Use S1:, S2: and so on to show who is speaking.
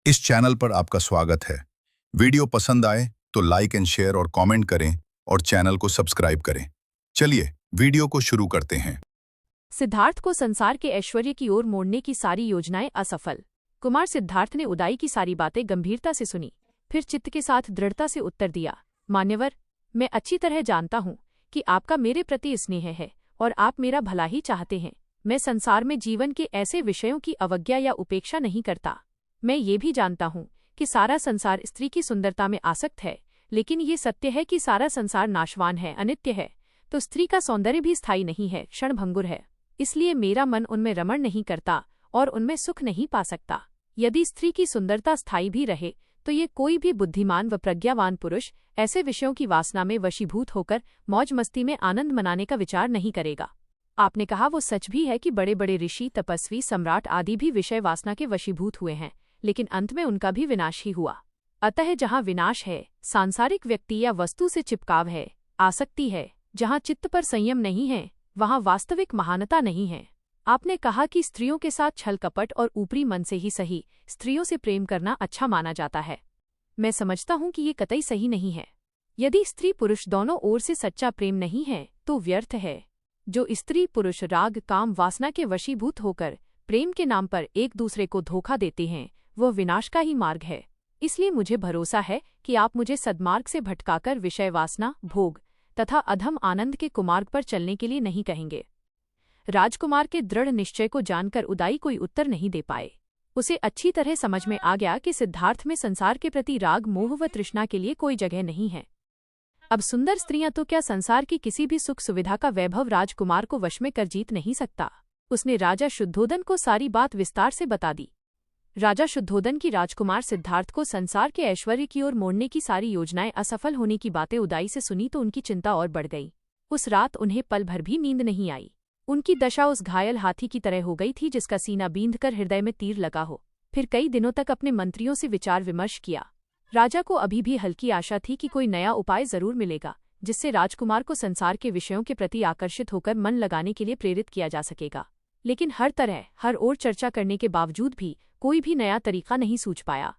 S1: इस चैनल पर आपका स्वागत है। वीडियो पसंद आए तो लाइक एंड शेयर और कमेंट करें और चैनल को सब्सक्राइब करें। चलिए वीडियो को शुरू करते हैं।
S2: सिद्धार्थ को संसार के ऐश्वर्य की ओर मोड़ने की सारी योजनाएं असफल। कुमार सिद्धार्थ ने उदाई की सारी बातें गंभीरता से सुनी, फिर चित्त के साथ दृढ़ता से उत्तर दिया। मान्यवर, मैं अच्छी तरह जानता हूँ कि आपका मेरे प्रति स्नेह है और आप मेरा भला ही चाहते हैं। मैं संसार में जीवन के ऐसे विषयों की अवज्ञा या उपेक्षा नहीं करता। मैं ये भी जानता हूँ कि सारा संसार स्त्री की सुंदरता में आसक्त है, लेकिन ये सत्य है कि सारा संसार नाशवान है, अनित्य है। तो स्त्री का सौंदर्य भी स्थायी नहीं है, क्षणभंगुर है। इसलिए मेरा मन उनमें रमण नहीं करता और उनमें सुख नहीं पा सकता। यदि स्त्री की सुंदरता स्थायी भी रहे तो ये कोई भी बुद्धिमान व प्रज्ञावान पुरुष ऐसे विषयों की वासना में वशीभूत होकर मौज मस्ती में आनंद मनाने का विचार नहीं करेगा। आपने कहा वो सच भी है कि बड़े बड़े ऋषि, तपस्वी, सम्राट आदि भी विषय वासना के वशीभूत हुए हैं, लेकिन अंत में उनका भी विनाश ही हुआ। अतः जहाँ विनाश है, सांसारिक व्यक्ति या वस्तु से चिपकाव है, आसक्ति है, जहाँ चित्त पर संयम नहीं है, वहाँ वास्तविक महानता नहीं है। आपने कहा कि स्त्रियों के साथ छल कपट और ऊपरी मन से ही सही स्त्रियों से प्रेम करना अच्छा माना जाता है। मैं समझता हूँ कि ये कतई सही नहीं है। यदि स्त्री पुरुष दोनों ओर से सच्चा प्रेम नहीं है तो व्यर्थ है। जो स्त्री पुरुष राग काम वासना के वशीभूत होकर प्रेम के नाम पर एक दूसरे को धोखा देते हैं, वह विनाश का ही मार्ग है। इसलिए मुझे भरोसा है कि आप मुझे सद्मार्ग से भटकाकर विषय वासना, भोग तथा अधम आनंद के कुमार्ग पर चलने के लिए नहीं कहेंगे। राजकुमार के दृढ़ निश्चय को जानकर उदाई कोई उत्तर नहीं दे पाए। उसे अच्छी तरह समझ में आ गया कि सिद्धार्थ में संसार के प्रति राग, मोह व तृष्णा के लिए कोई जगह नहीं है। अब सुंदर स्त्रियां तो क्या, संसार की किसी भी सुख सुविधा का वैभव राजकुमार को वश में कर जीत नहीं सकता। उसने राजा शुद्धोधन को सारी बात विस्तार से बता दी। राजा शुद्धोधन की राजकुमार सिद्धार्थ को संसार के ऐश्वर्य की ओर मोड़ने की सारी योजनाएं असफल होने की बातें उदाई से सुनी तो उनकी चिंता और बढ़ गई। उस रात उन्हें पल भर भी नींद नहीं आई। उनकी दशा उस घायल हाथी की तरह हो गई थी जिसका सीना बींधकर हृदय में तीर लगा हो। फिर कई दिनों तक अपने मंत्रियों से विचार विमर्श किया। राजा को अभी भी हल्की आशा थी कि कोई नया उपाय जरूर मिलेगा जिससे राजकुमार को संसार के विषयों के प्रति आकर्षित होकर मन लगाने के लिए प्रेरित किया जा सकेगा। लेकिन हर तरह, हर ओर चर्चा करने के बावजूद भी कोई भी नया तरीका नहीं सूझ पाया।